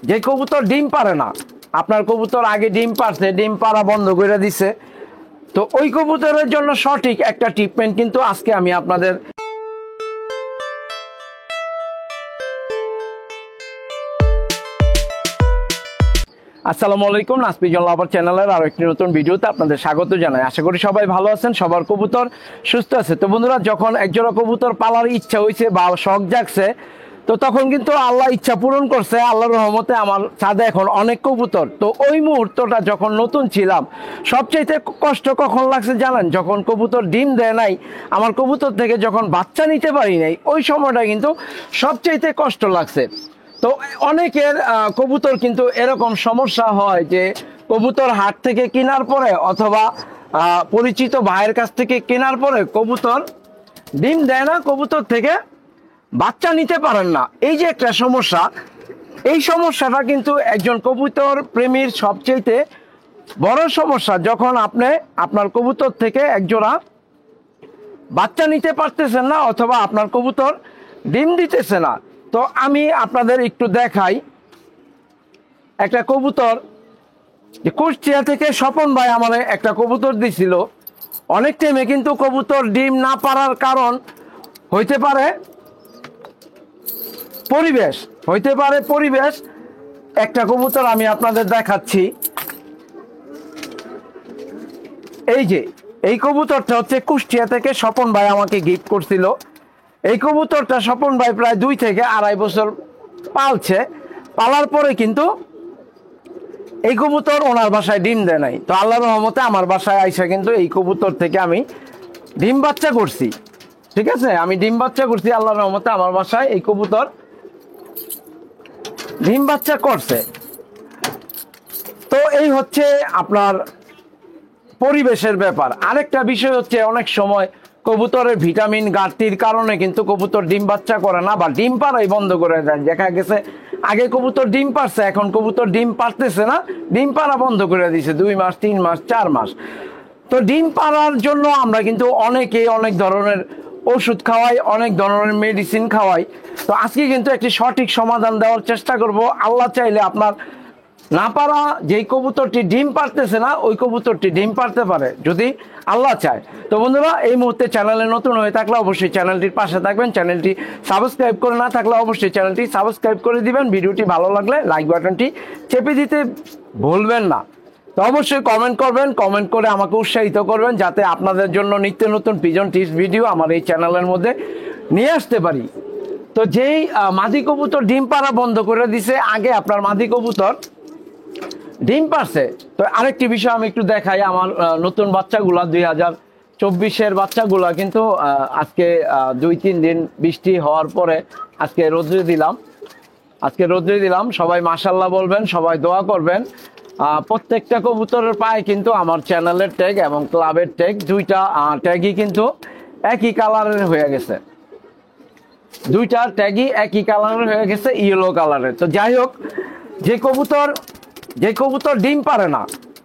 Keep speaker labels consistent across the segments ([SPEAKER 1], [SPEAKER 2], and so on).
[SPEAKER 1] যে কবুতর ডিম পারে না, আপনার কবুতর আগে ডিম পারছে, ডিম পাড়া বন্ধ করে দিছে, তো ওই কবুতরের জন্য সঠিক একটা ট্রিটমেন্ট কিন্তু আজকে আমি আপনাদের আসসালামু আলাইকুম, নাসপিজন লাভার চ্যানেলের আরো একটি নতুন ভিডিওতে আপনাদের স্বাগত জানাই। আশা করি সবাই ভালো আছেন, সবার কবুতর সুস্থ আছে। তো বন্ধুরা, যখন একজোড়া কবুতর পালার ইচ্ছা হয়েছে বা শখ জাগছে, তো তখন কিন্তু আল্লাহ ইচ্ছা পূরণ করছে। আল্লাহর রহমতে আমার ছাদে এখন অনেক কবুতর। তো ওই মুহূর্তটা যখন নতুন ছিলাম, সবচাইতে কষ্ট কখন লাগছে জানেন? যখন কবুতর ডিম দেয় নাই, আমার কবুতর থেকে যখন বাচ্চা নিতে পারি নাই, ওই সময়টা কিন্তু সবচাইতে কষ্ট লাগছে। তো অনেকের কবুতর কিন্তু এরকম সমস্যা হয় যে কবুতর হাট থেকে কেনার পরে অথবা পরিচিত ভাইয়ের কাছ থেকে কেনার পরে কবুতর ডিম দেয় না, কবুতর থেকে বাচ্চা নিতে পারেন না। এই যে একটা সমস্যা, এই সমস্যাটা কিন্তু একজন কবুতর প্রেমীর সবচেয়ে বড় সমস্যা। যখন আপনি আপনার কবুতর থেকে একজোড়া বাচ্চা নিতে পারতেছেন না অথবা আপনার কবুতর ডিম দিতেছে না। তো আমি আপনাদের একটু দেখাই একটা কবুতর, কুষ্টিয়া থেকে স্বপন ভাই আমার একটা কবুতর দিছিল। অনেক টাইমে কিন্তু কবুতর ডিম না পারার কারণ হইতে পারে পরিবেশ, হইতে পারে পরিবেশ। একটা কবুতর আমি আপনাদের দেখাচ্ছি। এই যে এই কবুতরটা হচ্ছে কুষ্টিয়া থেকে স্বপন ভাই আমাকে গিফট করছিল। এই কবুতরটা স্বপন ভাই প্রায় 2 থেকে 2.5 বছর পালছে। পালার পরে কিন্তু এই কবুতর ওনার বাসায় ডিম দেয় নাই। তো আল্লাহর রহমতে আমার বাসায় আইসা কিন্তু এই কবুতর থেকে আমি ডিম বাচ্চা করছি। ঠিক আছে, আমি ডিম বাচ্চা করছি আল্লাহর রহমতে। আমার বাসায় এই কবুতর ডিম বাচ্চা করছে। তো এই হচ্ছে আপনার পরিবেশের ব্যাপার। আরেকটা বিষয় হচ্ছে, অনেক সময় কবুতরের ভিটামিন ঘাটতির কারণে কিন্তু কবুতর ডিম বাচ্চা করে না বা ডিম পাড়াই বন্ধ করে দেয়। দেখা গেছে আগে কবুতর ডিম পারছে, এখন কবুতর ডিম পারতেছে না, ডিম পাড়া বন্ধ করে দিয়েছে 2 মাস 3 মাস 4 মাস। তো ডিম পাড়ার জন্য আমরা কিন্তু অনেকে অনেক ধরনের ওষুধ খাওয়াই, অনেক ধরনের মেডিসিন খাওয়াই। তো আজকে কিন্তু একটি সঠিক সমাধান দেওয়ার চেষ্টা করব। আল্লাহ চাইলে আপনার না পারা যেই কবুতরটি ডিম পারতেছে না, ওই কবুতরটি ডিম পারতে পারে যদি আল্লাহ চায়। তো বন্ধুরা, এই মুহূর্তে চ্যানেলে নতুন হয়ে থাকলে অবশ্যই চ্যানেলটির পাশে থাকবেন। চ্যানেলটি সাবস্ক্রাইব করে না থাকলে অবশ্যই চ্যানেলটি সাবস্ক্রাইব করে দিবেন। ভিডিওটি ভালো লাগলে লাইক বাটনটি চেপে দিতে ভুলবেন না। তো অবশ্যই কমেন্ট করবেন, কমেন্ট করে আমাকে উৎসাহিত করবেন যাতে আপনাদের জন্য নিত্য নতুন পিজন টিপস ভিডিও আমার এই চ্যানেলের মধ্যে নিয়ে আসতে পারি। তো যেই মাদি কবুতর ডিম পাড়া বন্ধ করে দিছে, আগে আপনার মাদি কবুতর ডিম পারছে। তো আরেকটি বিষয় আমি একটু দেখাই। আমার নতুন বাচ্চাগুলা 2024-এর বাচ্চাগুলা কিন্তু আজকে 2-3 দিন বৃষ্টি হওয়ার পরে আজকে রোদ্রে দিলাম। সবাই মাশাআল্লাহ বলবেন, সবাই দোয়া করবেন। প্রত্যেকটা কবুতরের পায়ে কিন্তু আমার চ্যানেলের ট্যাগ এবং ক্লাবের ট্যাগ, দুইটা ট্যাগই কিন্তু একই কালারের হয়ে গেছে। দুইটা ট্যাগই একই কালারের হয়ে গেছে, ইয়েলো কালারের। তো যাই হোক, যে কবুতর ডিম পারে না,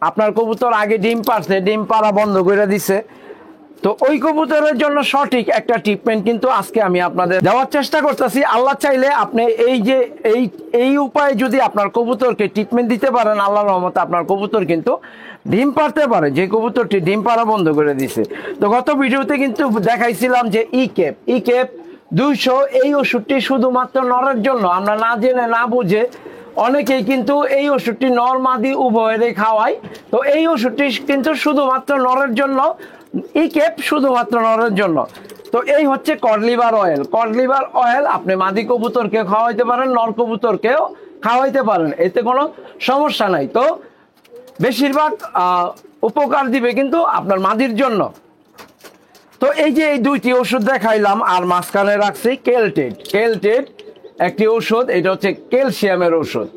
[SPEAKER 1] আপনার কবুতর আগে ডিম পারছে, ডিম পাড়া বন্ধ করে দিছে, তো ওই কবুতরের জন্য সঠিক একটা ট্রিটমেন্ট কিন্তু আজকে আমি আপনাদের দেওয়ার চেষ্টা করতেছি। আল্লাহ চাইলে আপনি এই উপায়ে যদি আপনার কবুতরকে ট্রিটমেন্ট দিতে পারেন, আল্লাহর রহমতে আপনার কবুতর কিন্তু ডিম পারতে পারে, যে কবুতরটি ডিম পাড়া বন্ধ করে দিছে। তো গত ভিডিওতে কিন্তু দেখাইছিলাম যে ই ক্যাপ 200, এই ওষুধটি শুধুমাত্র নরের জন্য। আমরা না জেনে না বুঝে অনেকেই কিন্তু এই ওষুধটি নর মাদি উভয়েরই খাওয়ায়। তো এই ওষুধটি কিন্তু শুধুমাত্র নরের জন্য, ই ক্যাপ শুধুমাত্র নরের জন্য। তো এই হচ্ছে কড লিভার অয়েল। আপনি মাদি কবুতরকে খাওয়াইতে পারেন, নর কবুতরকেও খাওয়াইতে পারেন, এতে কোনো সমস্যা নাই। তো বেশিরভাগ উপকার দিবে কিন্তু আপনার মাদির জন্য। তো এই যে এই 2টি ওষুধ দেখাইলাম, আর মাঝখানে রাখছি কেলটেড একটি ওষুধ। এটা হচ্ছে ক্যালসিয়ামের ওষুধ,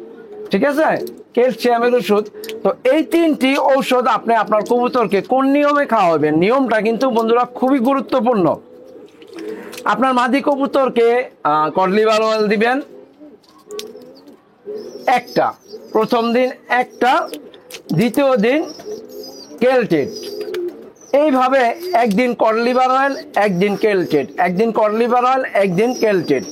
[SPEAKER 1] ঠিক আছে, ক্যালসিয়ামের ওষুধ। তো এই 3টি ঔষধ আপনি আপনার কবুতরকে কোন নিয়মে খাওয়াবেন, নিয়মটা কিন্তু বন্ধুরা খুবই গুরুত্বপূর্ণ। আপনার মাদি কবুতরকে কড লিভার অয়েল দিবেন একটা, প্রথম দিন একটা, দ্বিতীয় দিন কেলটেড। এইভাবে একদিন কড লিভার অয়েল, একদিন কেলটেড, একদিন কড লিভার অয়েল, একদিন কেলটেড।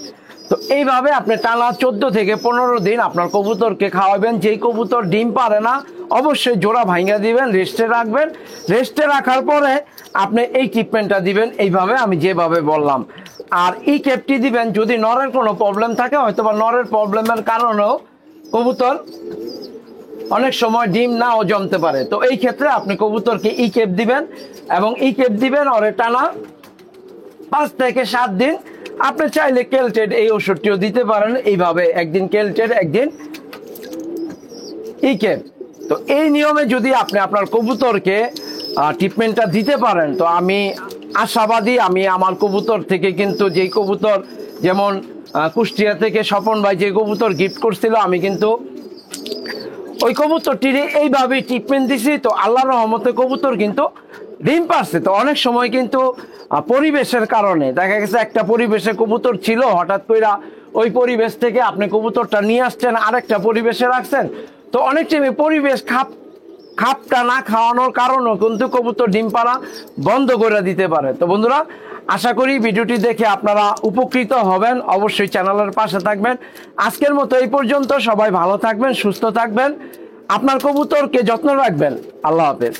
[SPEAKER 1] তো এইভাবে আপনি টানা 14 থেকে 15 দিন আপনার কবুতরকে খাওয়াবেন। যেই কবুতর ডিম পারে না অবশ্যই জোড়া ভাঙিয়ে দিবেন, রেস্টে রাখবেন। রেস্টে রাখার পরে আপনি এই ট্রিটমেন্টটা দিবেন এইভাবে আমি যেভাবে বললাম। আর এই ক্যাপটি দিবেন যদি নরের কোনো প্রবলেম থাকে, হয়তো বা নরের প্রবলেমের কারণেও কবুতর অনেক সময় ডিম নাও জমতে পারে। তো এই ক্ষেত্রে আপনি কবুতরকে ই ক্যাপ দিবেন এবং ই ক্যাপ দিবেন ওরে টানা 5 থেকে 7 দিন। আপনি চাইলে কেলটেড এই ওষুধটিও দিতে পারেন এইভাবে, একদিন কেলটেড একদিন ই ক্যাপ। তো এই নিয়মে যদি আপনি আপনার কবুতরকে ট্রিটমেন্টটা দিতে পারেন তো আমি আশাবাদী। আমি আমার কবুতর থেকে কিন্তু যেই কবুতর, যেমন কুষ্টিয়া থেকে স্বপন ভাই যে কবুতর গিফট করছিল, আমি কিন্তু ওই কবুতরটির এইভাবে ট্রিটমেন্ট দিছি। তো আল্লাহর রহমতে কবুতর কিন্তু ডিম পারছে। তো অনেক সময় কিন্তু পরিবেশের কারণে দেখা গেছে একটা পরিবেশে কবুতর ছিল, হঠাৎ করে ওই পরিবেশ থেকে আপনি কবুতরটা নিয়ে আসছেন আরেকটা পরিবেশে রাখছেন। তো অনেক টাইমে পরিবেশ খাপটা না খাওয়ানোর কারণেও কিন্তু কবুতর ডিম পাড়া বন্ধ করে দিতে পারে। তো বন্ধুরা, আশা করি ভিডিওটি দেখে আপনারা উপকৃত হবেন। অবশ্যই চ্যানেলের পাশে থাকবেন। আজকের মতো এই পর্যন্ত। সবাই ভালো থাকবেন, সুস্থ থাকবেন, আপনার কবুতরকে যত্ন রাখবেন। আল্লাহ হাফেজ।